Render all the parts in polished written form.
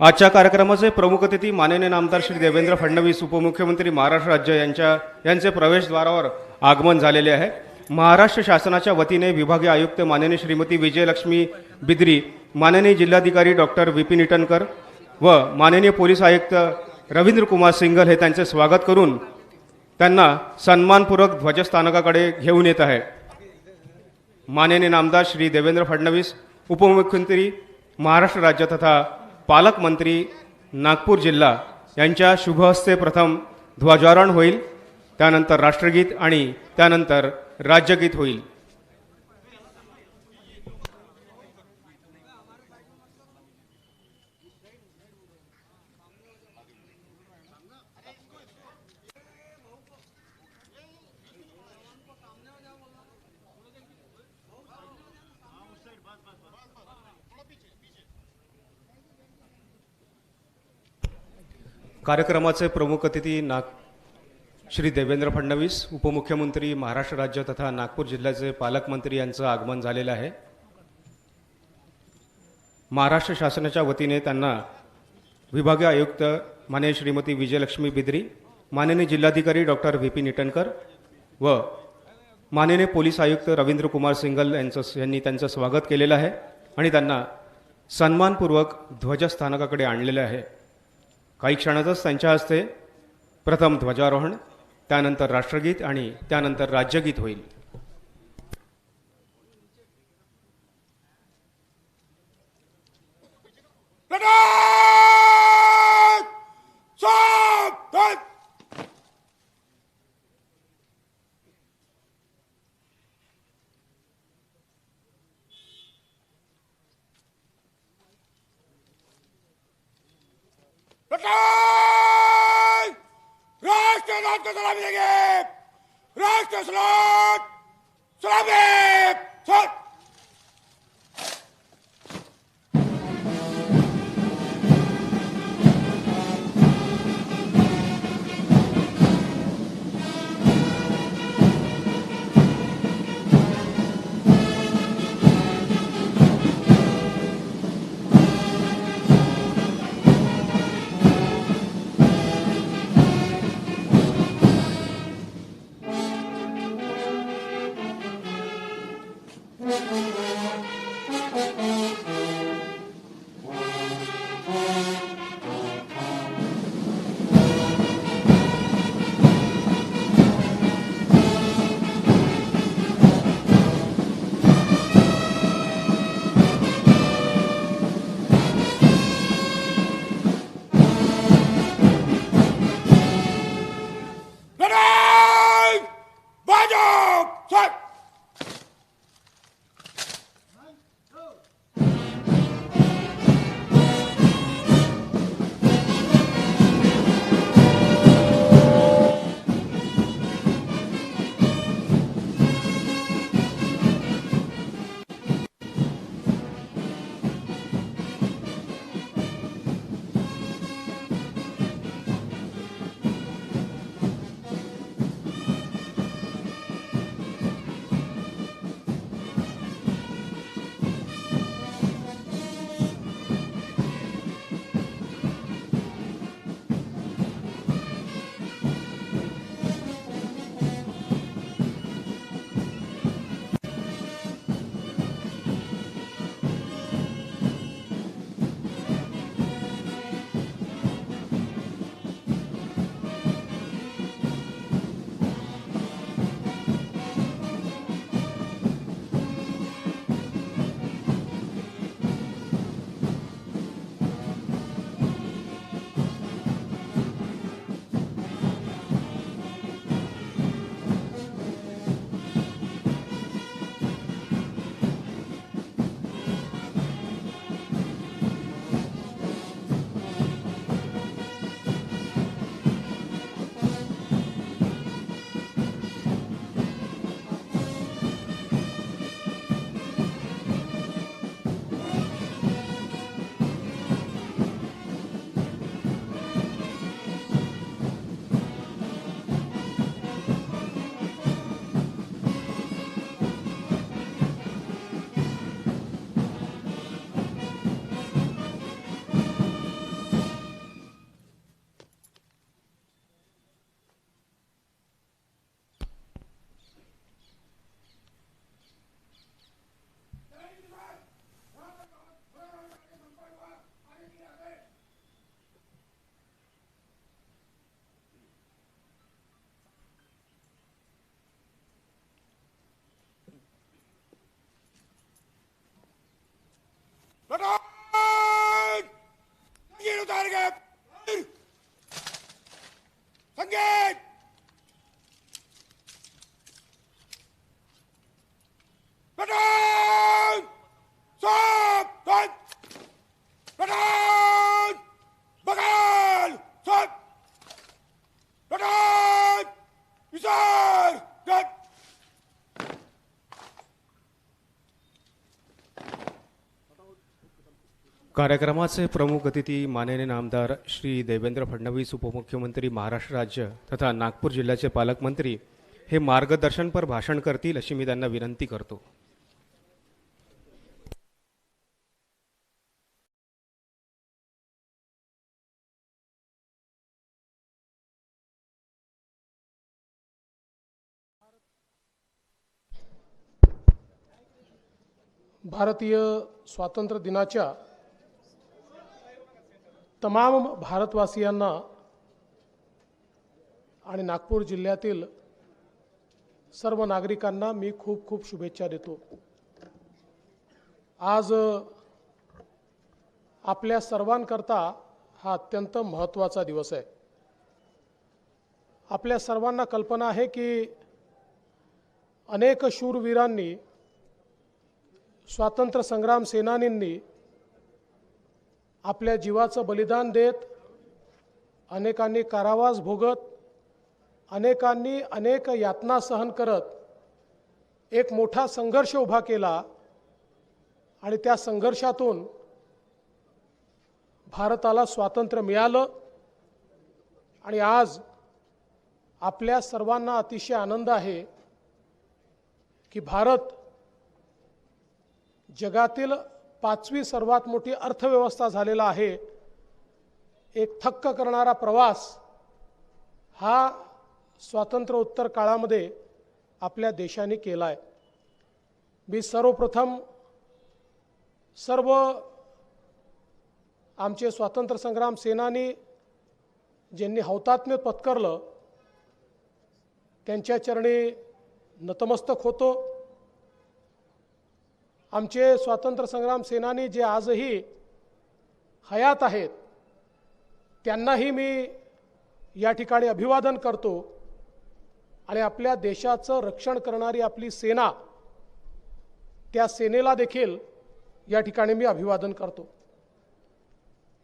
आजच्या कार्यक्रमाचे प्रमुख अतिथी माननीय नामदार श्री देवेंद्र फडणवीस उपमुख्यमंत्री महाराष्ट्र राज्य यांचे प्रवेशद्वारावर आगमन झालेले आहे। महाराष्ट्र शासनाच्या वतीने विभागीय आयुक्त माननीय श्रीमती विजयलक्ष्मी बिद्री, माननीय जिल्हाधिकारी डॉक्टर विपिन इटनकर व माननीय पोलीस आयुक्त रवींद्र कुमार सिंघल हे त्यांचे स्वागत करून त्यांना सन्मानपूर्वक ध्वजस्थानकाकडे घेऊन येत आहे। माननीय नामदार श्री देवेंद्र फडणवीस उपमुख्यमंत्री महाराष्ट्र राज्य तथा पालकमंत्री नागपूर जिल्हा यांच्या शुभ हस्ते प्रथम ध्वजारोहण होईल, त्यानंतर राष्ट्रगीत आणि त्यानंतर राज्यगीत होईल। कार्यक्रमाचे प्रमुख अतिथी श्री देवेंद्र फडणवीस उपमुख्यमंत्री महाराष्ट्र राज्य तथा नागपूर जिल्ह्याचे पालकमंत्री यांचं आगमन झालेलं आहे। महाराष्ट्र शासनाच्या वतीने त्यांना विभागीय आयुक्त माननीय श्रीमती विजयलक्ष्मी बिद्री, माननीय जिल्हाधिकारी डॉक्टर विपिन इटनकर व माननीय पोलीस आयुक्त रवींद्र कुमार सिंघल यांनी त्यांचं स्वागत केलेलं आहे आणि त्यांना सन्मानपूर्वक ध्वजस्थानकाकडे आणलेले आहे। काही क्षणातच त्यांच्या हस्ते प्रथम ध्वजारोहण, त्यानंतर राष्ट्रगीत आणि त्यानंतर राज्यगीत होईल। राष्ट्र सलामी देंगे, राष्ट्र सलामी कार्यक्रमाचे प्रमुख अतिथी माननीय नामदार श्री देवेंद्र फडणवीस उपमुख्यमंत्री महाराष्ट्र राज्य तथा नागपूर जिल्ह्याचे पालकमंत्री हे मार्गदर्शनपर भाषण करतील अशी मी त्यांना विनंती करतो. भारतीय स्वातंत्र्य दिनाच्या तमाम भारतवासियांना आणि नागपूर जिल्ह्यातील सर्व नागरिकांना मी खूप खूप शुभेच्छा देतो. आज आपल्या सर्वांकरता हा अत्यंत महत्त्वाचा दिवस आहे. आपल्या सर्वांना कल्पना आहे की अनेक शूरवीरांनी, स्वातंत्र्य संग्राम सेनानींनी आपल्या जीवाचं बलिदान देत, अनेकांनी कारावास भोगत, अनेकांनी अनेक यातना सहन करत एक मोठा संघर्ष उभा केला आणि त्या संघर्षातून भारताला स्वातंत्र्य मिळालं. आणि आज आपल्या सर्वांना अतिशय आनंद आहे की भारत जगातील 5वी सर्वात मोठी अर्थव्यवस्था झालेला आहे. एक थक्क करणारा प्रवास हा स्वातंत्र्योत्तर काळामध्ये आपल्या देशाने केला आहे. मी सर्वप्रथम सर्व आमचे स्वातंत्र्य संग्राम सेनानी ज्यांनी हौतात्म्य पत्करलं त्यांच्या चरणी नतमस्तक होतो. आमचे स्वातंत्र्य संग्राम सेनानी जे आजही हयात आहेत त्यांनाही मी या ठिकाणी अभिवादन करतो. आणि आपल्या देशाचं रक्षण करणारी आपली सेना, त्या सेनेला देखील या ठिकाणी मी अभिवादन करतो.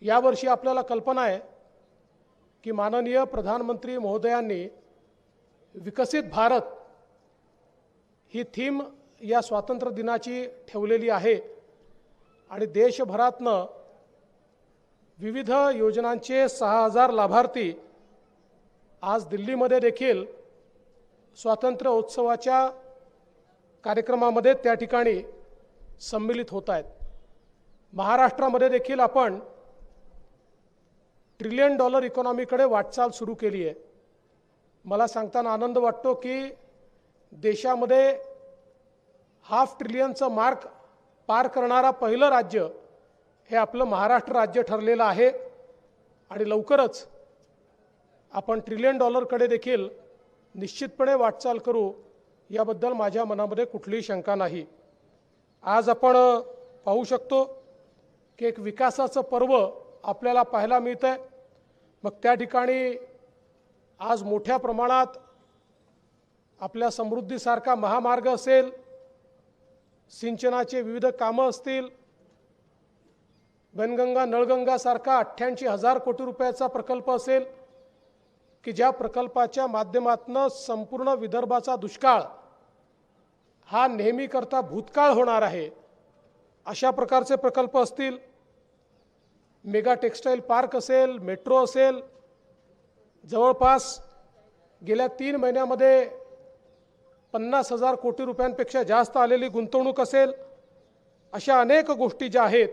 यावर्षी आपल्याला कल्पना आहे की माननीय प्रधानमंत्री महोदयांनी विकसित भारत ही थीम या स्वातंत्र्य दिनाची ठेवलेली आहे. आणि देशभरातनं विविध योजनांचे 6000 लाभार्थी आज दिल्लीमध्ये देखील स्वातंत्र्य उत्सवाच्या कार्यक्रमामध्ये त्या ठिकाणी सम्मिलित होत आहेत. महाराष्ट्रामध्ये देखील आपण $1 ट्रिलियन इकॉनॉमीकडे वाटचाल सुरू केली आहे. मला सांगताना आनंद वाटतो की देशामध्ये $500 बिलियनचं मार्क पार करणारा पहिलं राज्य हे आपलं महाराष्ट्र राज्य ठरलेलं आहे. आणि लवकरच आपण $1 ट्रिलियन देखील निश्चितपणे वाटचाल करू, याबद्दल माझ्या मनामध्ये कुठलीही शंका नाही. आज आपण पाहू शकतो की एक विकासाचं पर्व आपल्याला पाहायला मिळतं आहे. मग त्या ठिकाणी आज मोठ्या प्रमाणात आपल्या समृद्धीसारखा महामार्ग असेल, सिंचनाचे विविध कामं असतील, वनगंगा नळगंगासारखा 88,000 कोटी रुपयाचा प्रकल्प असेल की ज्या प्रकल्पाच्या माध्यमातून संपूर्ण विदर्भाचा दुष्काळ हा नेहमीकरता भूतकाळ होणार आहे, अशा प्रकारचे प्रकल्प असतील, मेगा टेक्सटाईल पार्क असेल, मेट्रो असेल, जवळपास गेल्या 3 महिन्यामध्ये 50,000 कोटी रुपयांपेक्षा जास्त आलेली गुंतवणूक असेल, अशा अनेक गोष्टी ज्या आहेत,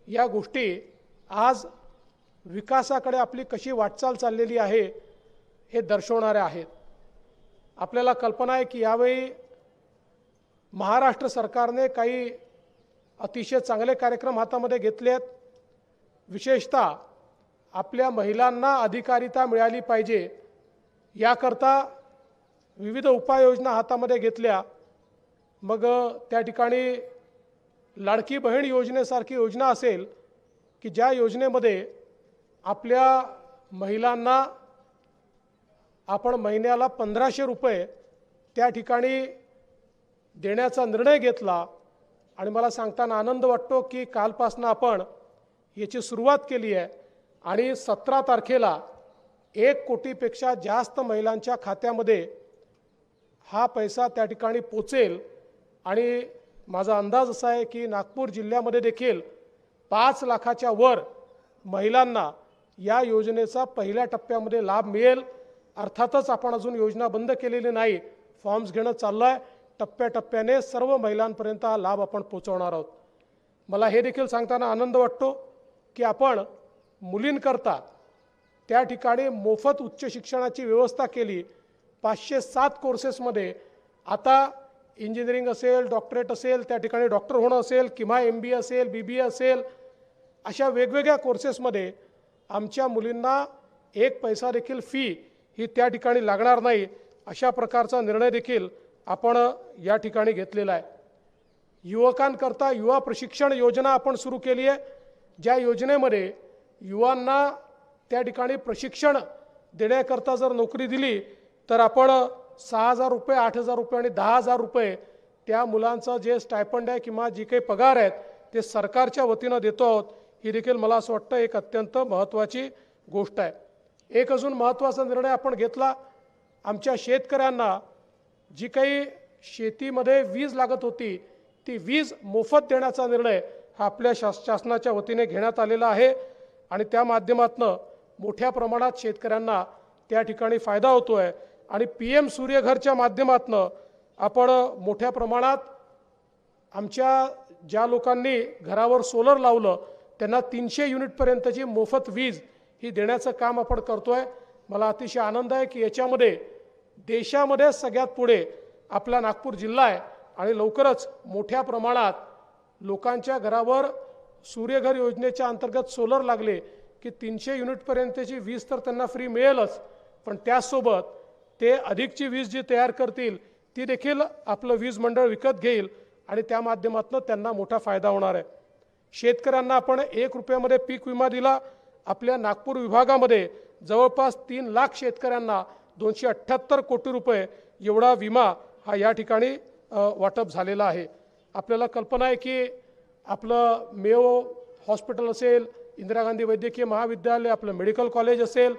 या गोष्टी आज विकासाकडे आपली कशी वाटचाल चाललेली आहे हे दर्शवणारे आहेत. आपल्याला कल्पना आहे की यावेळी महाराष्ट्र सरकारने काही अतिशय चांगले कार्यक्रम हातामध्ये घेतले आहेत. विशेषतः आपल्या महिलांना अधिकारिता मिळाली पाहिजे याकरता विविध उपाययोजना हातामध्ये घेतल्या. मग त्या ठिकाणी लाडकी बहीण योजनेसारखी योजना असेल की ज्या योजनेमध्ये आपल्या महिलांना आपण महिन्याला 1,500 रुपये त्या ठिकाणी देण्याचा निर्णय घेतला. आणि मला सांगताना आनंद वाटतो की कालपासून आपण याची सुरुवात केली आहे आणि 17 तारखेला 1 कोटीपेक्षा जास्त महिलांच्या खात्यामध्ये हा पैसा त्या ठिकाणी पोचेल. आणि माझा अंदाज असा आहे की नागपूर जिल्ह्यामध्ये देखील 5 लाखाच्या वर महिलांना या योजनेचा पहिल्या टप्प्यामध्ये लाभ मिळेल. अर्थातच आपण अजून योजना बंद केलेली नाही, फॉर्म्स घेणं चाललं आहे. टप्प्याटप्प्याने सर्व महिलांपर्यंत हा लाभ आपण पोहोचवणार आहोत. मला हे देखील सांगताना आनंद वाटतो की आपण मुलींकरता त्या ठिकाणी मोफत उच्च शिक्षणाची व्यवस्था केली. 507 कोर्सेसमध्ये आता इंजिनिअरिंग असेल, डॉक्टरेट असेल, त्या ठिकाणी डॉक्टर होणं असेल किंवा MBA असेल, BBA असेल, अशा वेगवेगळ्या कोर्सेसमध्ये आमच्या मुलींना एक पैसा देखील फी ही त्या ठिकाणी लागणार नाही. अशा प्रकारचा निर्णय देखील आपण या ठिकाणी घेतलेला आहे. युवकांकरता युवा प्रशिक्षण योजना आपण सुरू केली आहे, ज्या योजनेमध्ये युवांना त्या ठिकाणी प्रशिक्षण देण्याकरता जर नोकरी दिली तर आपण 6,000 रुपये, 8,000 रुपये आणि 10,000 रुपये त्या मुलांचं जे स्टायपंड आहे किंवा जी काही पगार आहेत ते सरकारच्या वतीनं देतो आहोत. ही देखील मला असं वाटतं एक अत्यंत महत्त्वाची गोष्ट आहे. एक अजून महत्त्वाचा निर्णय आपण घेतला. आमच्या शेतकऱ्यांना जी काही शेतीमध्ये वीज लागत होती ती वीज मोफत देण्याचा निर्णय हा आपल्या शासनाच्या वतीने घेण्यात आलेला आहे आणि त्या माध्यमातून मोठ्या प्रमाणात शेतकऱ्यांना त्या ठिकाणी फायदा होतो आहे. आणि PM सूर्यघरच्या माध्यमातून आपण मोठ्या प्रमाणात आमच्या ज्या लोकांनी घरावर सोलर लावलं त्यांना 300 युनिटपर्यंतची मोफत वीज ही देण्याचं काम आपण करतो आहे. मला अतिशय आनंद आहे की याच्यामध्ये देशामध्ये सगळ्यात पुढे आपला नागपूर जिल्हा आहे आणि लवकरच मोठ्या प्रमाणात लोकांच्या घरावर सूर्यघर योजनेच्या अंतर्गत सोलर लागले की 300 युनिटपर्यंतची वीज तर त्यांना फ्री मिळेलच, पण त्याचसोबत ते अधिकची वीज जी तयार करतील ती देखील आपलं वीज मंडळ विकत घेईल आणि त्या माध्यमातून त्यांना मोठा फायदा होणार आहे. शेतकऱ्यांना आपण 1 रुपयामध्ये पीक विमा दिला. आपल्या नागपूर विभागामध्ये जवळपास 3 लाख शेतकऱ्यांना 278 कोटी रुपये एवढा विमा हा या ठिकाणी वाटप झालेला आहे. आपल्याला कल्पना आहे की आपलं मेयो हॉस्पिटल असेल, इंदिरा गांधी वैद्यकीय महाविद्यालय, आपलं मेडिकल कॉलेज असेल,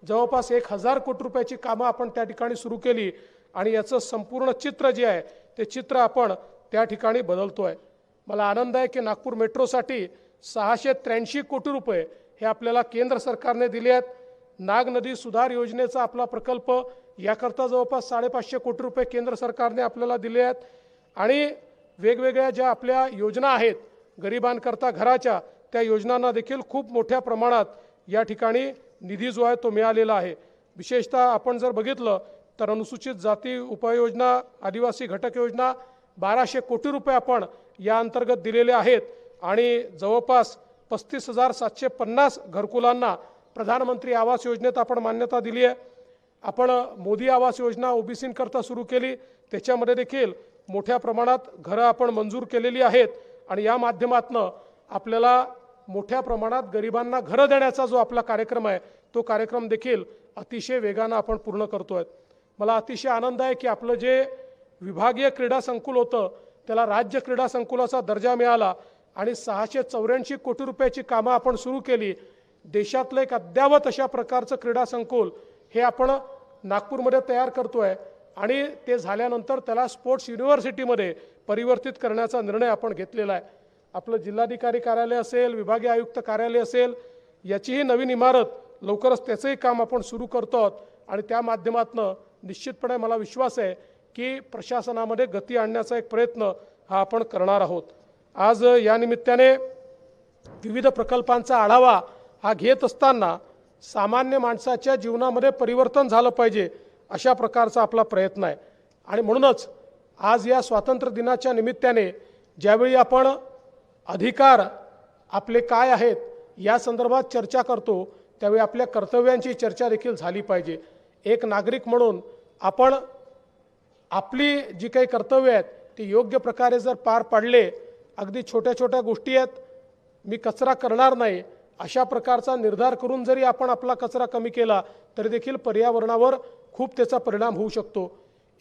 जवळपास 1,000 कोटी रुपयाची कामं आपण त्या ठिकाणी सुरू केली आणि याचं संपूर्ण चित्र जे आहे ते चित्र आपण त्या ठिकाणी बदलतो आहे. मला आनंद आहे की नागपूर मेट्रोसाठी 683 कोटी रुपये हे आपल्याला केंद्र सरकारने दिले आहेत. नाग नदी सुधार योजनेचा आपला प्रकल्प याकरता जवळपास 550 कोटी रुपये केंद्र सरकारने आपल्याला दिले आहेत. आणि वेगवेगळ्या ज्या आपल्या योजना आहेत गरिबांकरता घराच्या, त्या योजनांना देखील खूप मोठ्या प्रमाणात या ठिकाणी निधी जो आहे तो मिळालेला आहे. विशेषतः आपण जर बघितलं तर अनुसूचित जाती उपयोजना, आदिवासी घटक योजना 1200 कोटी रुपये आपण या अंतर्गत दिलेले आहेत आणि जवळपास 35,750 घरकुलांना प्रधानमंत्री आवास योजनेत आपण मान्यता दिली आहे. आपण मोदी आवास योजना ओबीसींकरता सुरू केली, त्याच्यामध्ये देखील मोठ्या प्रमाणात घरं आपण मंजूर केलेली आहेत आणि या माध्यमातून आपल्याला मोठ्या प्रमाणात गरिबांना घरं देण्याचा जो आपला कार्यक्रम आहे तो कार्यक्रम देखील अतिशय वेगानं आपण पूर्ण करतोय. मला अतिशय आनंद आहे की आपलं जे विभागीय क्रीडा संकुल होतं त्याला राज्य क्रीडा संकुलाचा दर्जा मिळाला आणि 684 कोटी रुपयाची कामं आपण सुरू केली. देशातलं एक अद्यावत अशा प्रकारचं क्रीडा संकुल हे आपण नागपूरमध्ये तयार करतोय आणि ते झाल्यानंतर त्याला स्पोर्ट्स युनिव्हर्सिटीमध्ये परिवर्तित करण्याचा निर्णय आपण घेतलेला आहे. आपलं जिल्हाधिकारी कार्यालय असेल, विभागीय आयुक्त कार्यालय असेल, याचीही नवीन इमारत लवकरच त्याचंही काम आपण सुरू करतो आहोत आणि त्या माध्यमातून निश्चितपणे मला विश्वास आहे की प्रशासनामध्ये गती आणण्याचा एक प्रयत्न हा आपण करणार आहोत. आज या निमित्ताने विविध प्रकल्पांचा आढावा हा घेत असताना सामान्य माणसाच्या जीवनामध्ये परिवर्तन झालं पाहिजे अशा प्रकारचा आपला प्रयत्न आहे आणि म्हणूनच आज या स्वातंत्र्य दिनाच्या निमित्ताने ज्यावेळी आपण अधिकार आपले काय आहेत या संदर्भात चर्चा करतो त्यावेळी आपल्या कर्तव्यांची चर्चा देखील झाली पाहिजे. एक नागरिक म्हणून आपण आपली जी काही कर्तव्य आहेत ती योग्य प्रकारे जर पार पाडले, अगदी छोट्या छोट्या गोष्टी आहेत, मी कचरा करणार नाही अशा प्रकारचा निर्धार करून जरी आपण आपला कचरा कमी केला तरी देखील पर्यावरणावर खूप त्याचा परिणाम होऊ शकतो.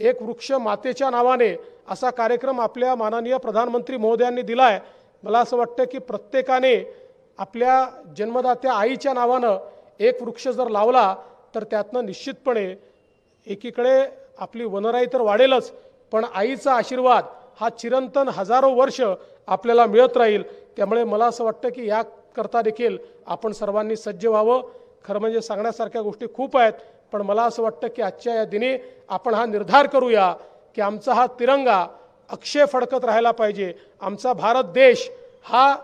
एक वृक्ष मातेच्या नावाने असा कार्यक्रम आपल्या माननीय प्रधानमंत्री महोदयांनी दिला आहे. मला असं वाटतं की प्रत्येकाने आपल्या जन्मदात्या आईच्या नावानं एक वृक्ष जर लावला तर त्यातनं निश्चितपणे एकीकडे आपली वनराई तर वाढेलच, पण आईचा आशीर्वाद हा चिरंतन हजारो वर्ष आपल्याला मिळत राहील. त्यामुळे मला असं वाटतं की याकरता देखील आपण सर्वांनी सज्ज व्हावं. खरं म्हणजे सांगण्यासारख्या गोष्टी खूप आहेत, पण मला असं वाटतं की आजच्या या दिनी आपण हा निर्धार करूया की आमचा हा तिरंगा अक्षय फडकत राहायला पाहिजे. आमचा भारत देश हा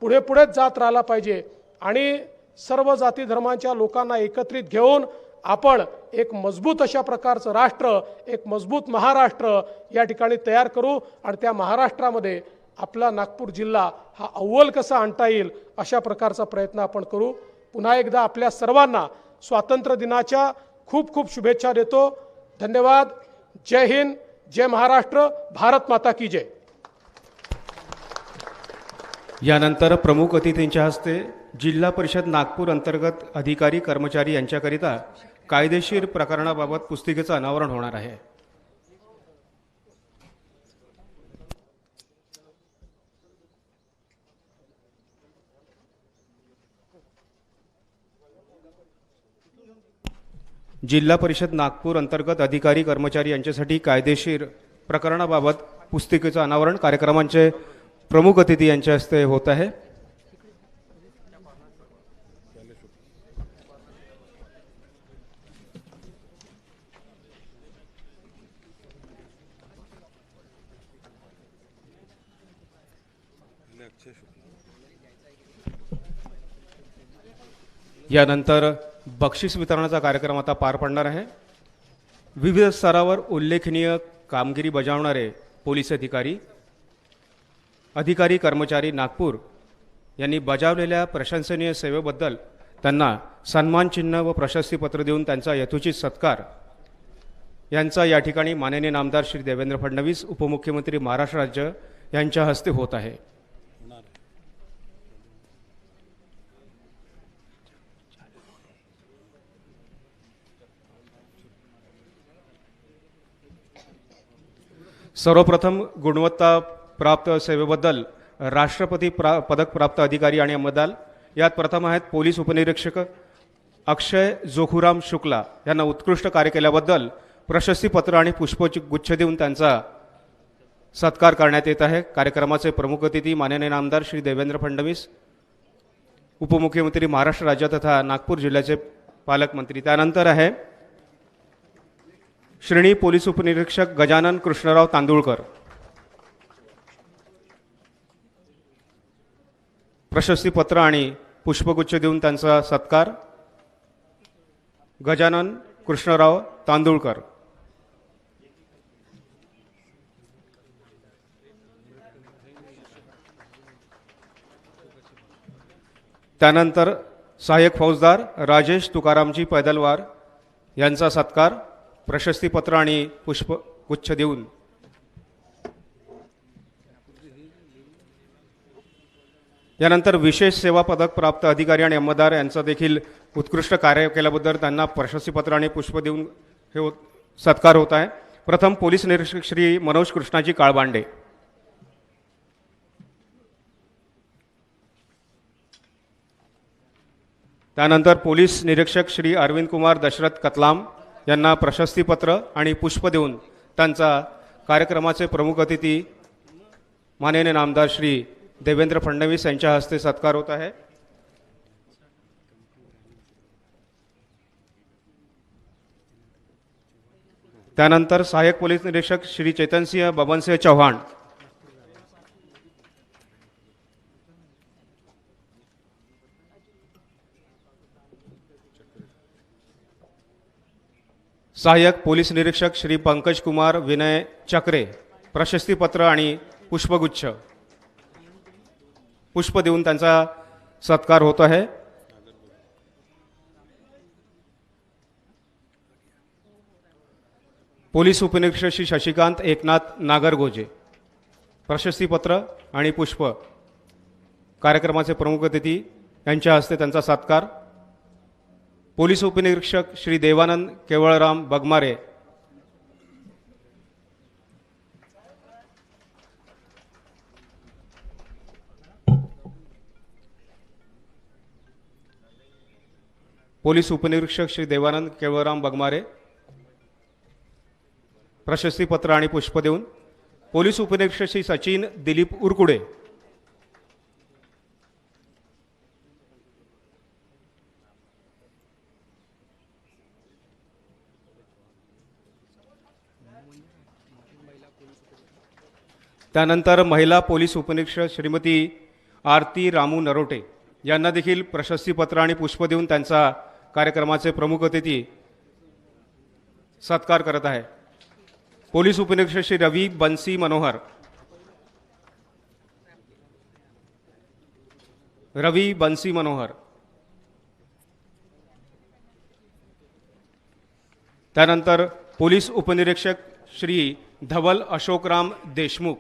पुढे पुढेच जात राहिला पाहिजे आणि सर्व जाती धर्मांच्या लोकांना एकत्रित घेऊन आपण एक मजबूत अशा प्रकारचं राष्ट्र, एक मजबूत महाराष्ट्र या ठिकाणी तयार करू आणि त्या महाराष्ट्रामध्ये आपला नागपूर जिल्हा हा अव्वल कसा आणता येईल अशा प्रकारचा प्रयत्न आपण करू. पुन्हा एकदा आपल्या सर्वांना स्वातंत्र्य दिनाच्या खूप खूप शुभेच्छा देतो. धन्यवाद. जय हिंद, जय महाराष्ट्र, भारत माता की जय. यानंतर प्रमुख अतिथींच्या हस्ते जिल्हा परिषद नागपूर अंतर्गत अधिकारी कर्मचारी यांच्याकरिता कायदेशीर प्रकरणाबाबत पुस्तिकेचं अनावरण होणार आहे. जिल्हा परिषद नागपूर अंतर्गत अधिकारी कर्मचारी यांच्यासाठी कायदेशीर प्रकरणाबाबत पुस्तिकेचं अनावरण कार्यक्रमांचे प्रमुख अतिथी यांच्या हस्ते होत आहे. यानंतर बक्षीस वितरणाचा कार्यक्रम आता पार पडणार आहे. विविध स्तरावर उल्लेखनीय कामगिरी बजावणारे पोलीस अधिकारी, अधिकारी कर्मचारी नागपूर यांनी बजावलेल्या प्रशंसनीय सेवेबद्दल त्यांना सन्मान चिन्ह व प्रशस्तीपत्र देऊन त्यांचा यथोचित सत्कार यांचा या ठिकाणी माननीय नामदार श्री देवेंद्र फडणवीस उपमुख्यमंत्री महाराष्ट्र राज्य यांच्या हस्ते होत आहे. सर्वप्रथम गुणवत्ता प्राप्त सेवेबद्दल राष्ट्रपती पदक प्राप्त अधिकारी आणि अंमलदार यात प्रथम आहेत पोलीस उपनिरीक्षक अक्षय जोखुराम शुक्ला यांना उत्कृष्ट कार्य केल्याबद्दल प्रशस्तीपत्र आणि पुष्पगुच्छ देऊन त्यांचा सत्कार करण्यात येत आहे. कार्यक्रमाचे प्रमुख अतिथी माननीय नामदार श्री देवेंद्र फडणवीस उपमुख्यमंत्री महाराष्ट्र राज्य तथा नागपूर जिल्ह्याचे पालकमंत्री. त्यानंतर आहे श्रेणी पोलीस उपनिरीक्षक गजानन कृष्णराव तांदुळकर प्रशस्तीपत्र आणि पुष्पगुच्छ देऊन त्यांचा सत्कार. गजानन कृष्णराव तांदुळकर. त्यानंतर सहाय्यक फौजदार राजेश तुकारामजी पैदलवार यांचा सत्कार प्रशस्तीपत्र आणि पुष्पगुच्छ देऊन. यानंतर विशेष सेवा पदक प्राप्त अधिकारी आणि अंमलदार यांचा देखील उत्कृष्ट कार्य केल्याबद्दल त्यांना प्रशस्तीपत्र आणि पुष्प देऊन हे सत्कार होत आहे. प्रथम पोलीस निरीक्षक श्री मनोज कृष्णाजी काळबांडे. त्यानंतर पोलीस निरीक्षक श्री अरविंद कुमार दशरथ कतलाम यांना प्रशस्तीपत्र आणि पुष्प देऊन त्यांचा कार्यक्रमाचे प्रमुख अतिथी माननीय नामदार श्री देवेंद्र फडणवीस यांच्या हस्ते सत्कार होत आहे. त्यानंतर सहाय्यक पोलीस निरीक्षक श्री चेतनसिंह बबनसिंह चौहान. सहाय्यक पोलीस निरीक्षक श्री पंकज कुमार विनय चक्रे प्रशस्तीपत्र आणि पुष्पगुच्छ पुष्प देऊन त्यांचा सत्कार होत आहे. पोलीस उपनिरीक्षक श्री शशिकांत एकनाथ नागरगोजे प्रशस्तीपत्र आणि पुष्प कार्यक्रमाचे प्रमुख अतिथी यांच्या हस्ते त्यांचा सत्कार. पोलीस उपनिरीक्षक श्री देवानंद केवळराम बगमारे पोलीस उपनिरीक्षक श्री देवानंद केवळराम बगमारे प्रशस्तीपत्र आणि पुष्प देऊन. पोलीस उपनिरीक्षक श्री सचिन दिलीप उरकुडे त्यानंतर महिला पोलीस उपनिरीक्षक श्रीमती आरती रामू नरोटे यांना देखील प्रशस्तीपत्र आणि पुष्प देऊन त्यांचा कार्यक्रमाचे प्रमुख अतिथी सत्कार करत आहे. पोलीस उपनिरीक्षक श्री रवी बन्सी मनोहर, रवी बन्सी मनोहर. त्यानंतर पोलीस उपनिरीक्षक श्री धवल अशोकराम देशमुख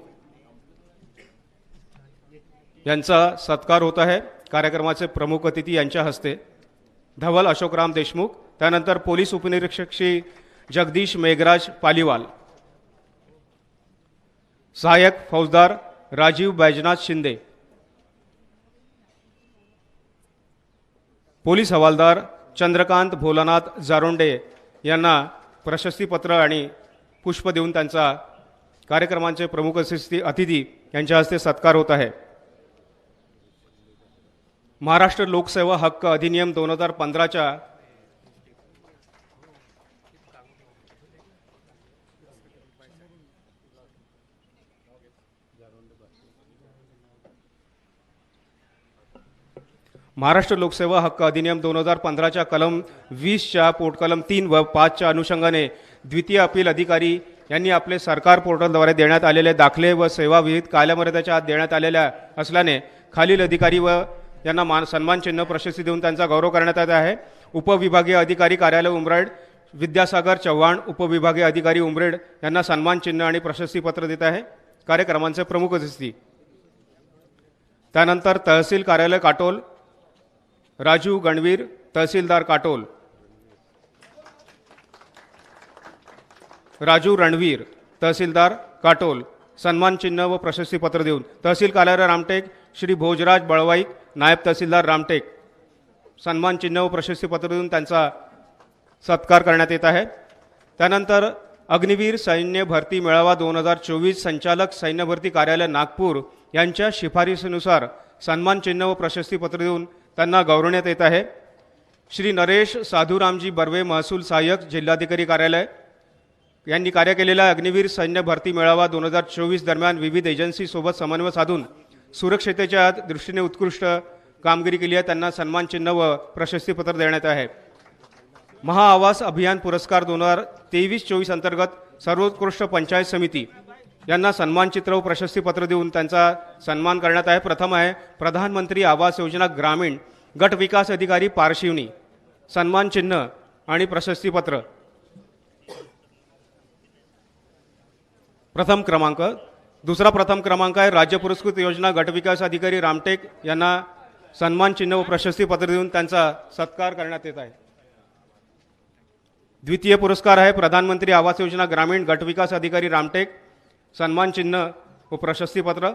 यांचा सत्कार होत आहे कार्यक्रमाचे प्रमुख अतिथी यांच्या हस्ते. धवल अशोकराम देशमुख. त्यानंतर पोलीस उपनिरीक्षक श्री जगदीश मेघराज पालीवाल, सहाय्यक फौजदार राजीव बैजनाथ शिंदे, पोलीस हवालदार चंद्रकांत भोलानाथ जारोंडे यांना प्रशस्तीपत्र आणि पुष्प देऊन त्यांचा कार्यक्रमांचे प्रमुख अतिथी यांच्या हस्ते सत्कार होत आहे. महाराष्ट्र लोकसेवा हक्क अधिनियम 2015च्या महाराष्ट्र लोकसेवा हक्क अधिनियम 2015च्या कलम 20च्या पोटकलम 3 व 5च्या अनुषंगाने द्वितीय अपील अधिकारी यांनी आपले सरकार पोर्टलद्वारे देण्यात आलेले दाखले व सेवा विहित कालमर्यादेच्या आत देण्यात आलेल्या असल्याने खालील अधिकारी व यांना सन्मान चिन्ह प्रशस्ती देऊन त्यांचा गौरव करण्यात येत आहे. उपविभागीय अधिकारी कार्यालय उमरेड विद्यासागर चव्हाण, उपविभागीय अधिकारी उमरेड यांना सन्मान चिन्ह आणि प्रशस्तीपत्र देत आहे कार्यक्रमांचे प्रमुख अतिथी. त्यानंतर तहसील कार्यालय काटोल राजू गणवीर, तहसीलदार काटोल, राजू रणवीर, तहसीलदार काटोल, सन्मान चिन्ह व प्रशस्तीपत्र देऊन. तहसील कार्यालय रामटेक श्री भोजराज बळवाईक, नायब तहसीलदार रामटेक, सन्मान चिन्ह व प्रशस्तीपत्र देऊन त्यांचा सत्कार करण्यात येत आहे. त्यानंतर अग्निवीर सैन्य भरती मेळावा 2024 संचालक सैन्य भरती कार्यालय नागपूर यांच्या शिफारसीनुसार सन्मान चिन्ह व प्रशस्तीपत्र देऊन त्यांना गौरवण्यात येत आहे. श्री नरेश साधुरामजी बर्वे, महसूल सहाय्यक जिल्हाधिकारी कार्यालय यांनी कार्य केलेल्या अग्निवीर सैन्य भरती मेळावा 2024 दरम्यान विविध एजन्सीसोबत समन्वय साधून सुरक्षिततेच्या दृष्टीने उत्कृष्ट कामगिरी केली आहे. त्यांना सन्मान चिन्ह व प्रशस्तीपत्र देण्यात आहे. महाआवास अभियान पुरस्कार 2023-24 अंतर्गत सर्वोत्कृष्ट पंचायत समिती यांना सन्मान चित्र व प्रशस्तीपत्र देऊन त्यांचा सन्मान करण्यात आहे. प्रथम आहे प्रधानमंत्री आवास योजना ग्रामीण गट विकास अधिकारी पारशिवनी, सन्मान चिन्ह आणि प्रशस्तीपत्र. दुसरा प्रथम क्रमांक आहे राज्य पुरस्कृत योजना गट विकास अधिकारी रामटेक यांना सन्मान चिन्ह व प्रशस्तीपत्र देऊन त्यांचा सत्कार करण्यात येत आहे. द्वितीय पुरस्कार आहे प्रधानमंत्री आवास योजना ग्रामीण गट विकास अधिकारी रामटेक, सन्मान चिन्ह व प्रशस्तीपत्र.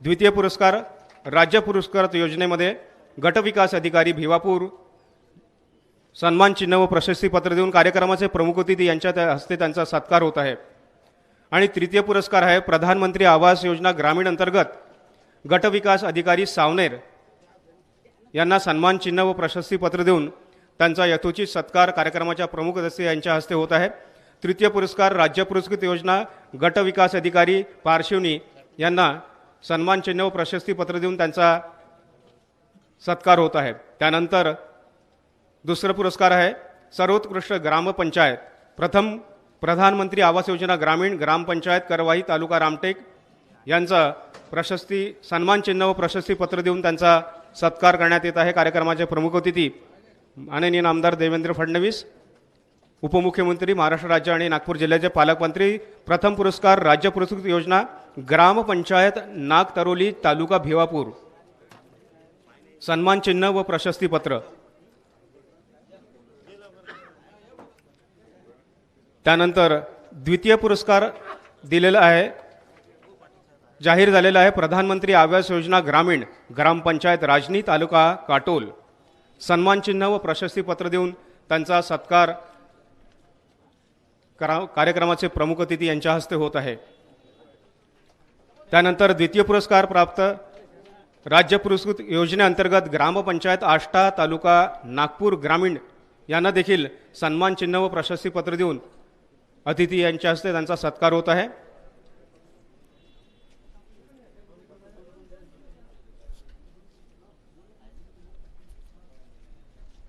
द्वितीय पुरस्कार राज्य पुरस्कृत योजनेमध्ये गट विकास अधिकारी भिवापूर, सन्मान चिन्ह व प्रशस्तीपत्र देऊन कार्यक्रमाचे प्रमुख अतिथी यांच्या हस्ते त्यांचा सत्कार होत आहे. आणि तृतीय पुरस्कार आहे प्रधानमंत्री आवास योजना ग्रामीण अंतर्गत गट विकास अधिकारी सावनेर यांना सन्मान चिन्ह व प्रशस्तीपत्र देऊन त्यांचा यथोचित सत्कार कार्यक्रमाच्या प्रमुख अतिथी यांच्या हस्ते होत आहे. तृतीय पुरस्कार राज्य पुरस्कृत योजना गट विकास अधिकारी पारशिवनी यांना सन्मान चिन्ह व प्रशस्तीपत्र देऊन त्यांचा सत्कार होत आहे. त्यानंतर दुसरा पुरस्कार आहे सर्वोत्कृष्ट ग्रामपंचायत. प्रथम प्रधानमंत्री आवास योजना ग्रामीण ग्रामपंचायत करवाई तालुका रामटेक यांचा सन्मान चिन्ह व प्रशस्तीपत्र देऊन त्यांचा सत्कार करण्यात येत आहे. कार्यक्रमाचे प्रमुख अतिथी माननीय आमदार देवेंद्र फडणवीस, उपमुख्यमंत्री महाराष्ट्र राज्य आणि नागपूर जिल्ह्याचे पालकमंत्री. प्रथम पुरस्कार राज्य पुरस्कृत योजना ग्रामपंचायत नागतरोली तालुका भिवापूर, सन्मान चिन्ह व प्रशस्तीपत्र. त्यानंतर द्वितीय पुरस्कार दिलेला आहे जाहीर झालेला आहे प्रधानमंत्री आवास योजना ग्रामीण ग्रामपंचायत राजनी तालुका काटोल, सन्मान चिन्ह व प्रशस्तीपत्र देऊन त्यांचा सत्कार कार्यक्रमाचे प्रमुख अतिथी यांच्या हस्ते होत आहे. त्यानंतर द्वितीय पुरस्कार प्राप्त राज्य पुरस्कृत योजनेअंतर्गत ग्रामपंचायत आष्टा तालुका नागपूर ग्रामीण यांना देखील सन्मान चिन्ह व प्रशस्तीपत्र देऊन अतिथी यांच्या हस्ते त्यांचा सत्कार होत आहे.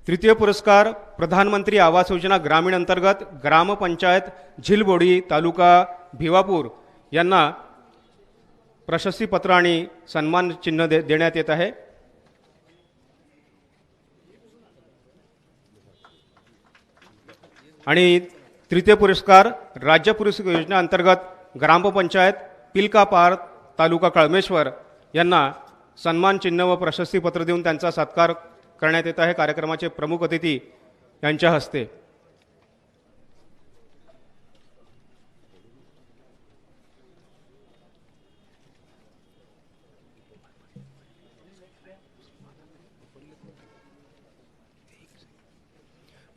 तृतीय पुरस्कार प्रधानमंत्री आवास योजना ग्रामीण अंतर्गत ग्रामपंचायत झिलबोडी तालुका भिवापूर यांना प्रशस्तीपत्र आणि सन्मान चिन्ह देण्यात येत आहे। आणि तृतीय पुरस्कार राज्य पुरस्कार योजना अंतर्गत ग्रामपंचायत पिलकापार तालुका कळमेश्वर यांना सन्मान चिन्ह व प्रशस्तीपत्र देऊन त्यांचा सत्कार करण्यात येत आहे कार्यक्रमाचे प्रमुख अतिथी यांच्या हस्ते।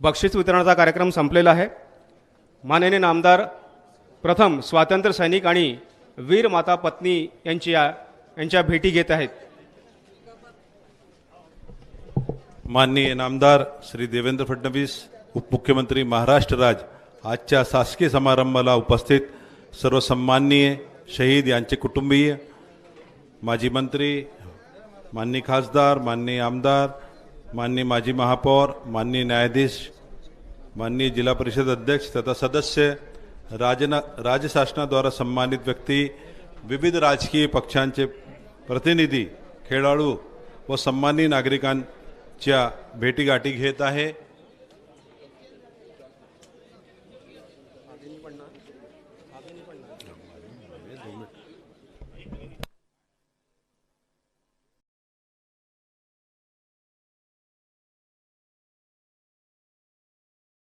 बक्षीस वितरणाचा कार्यक्रम संपलेला आहे। माननीय नामदार प्रथम स्वातंत्र्य सैनिक आणि वीर माता पत्नी यांच्या भेटी घेत आहेत। माननीय नामदार श्री देवेंद्र फडणवीस उपमुख्यमंत्री महाराष्ट्र राज्य आजच्या शासकीय समारंभाला उपस्थित सर्व सन्माननीय शहीद यांचे कुटुंबीय, माजी मंत्री, माननीय खासदार, माननीय आमदार, माननीय माजी महापौर, माननीय न्यायाधीश, माननीय जिला परिषद अध्यक्ष तथा सदस्य, राज्य शासनाद्वारा सम्मानित व्यक्ती, विविध राजकीय पक्षांचे प्रतिनिधी, खेळाडू व सन्मानी नागरिकांच्या भेटीगाठी घेत आहे।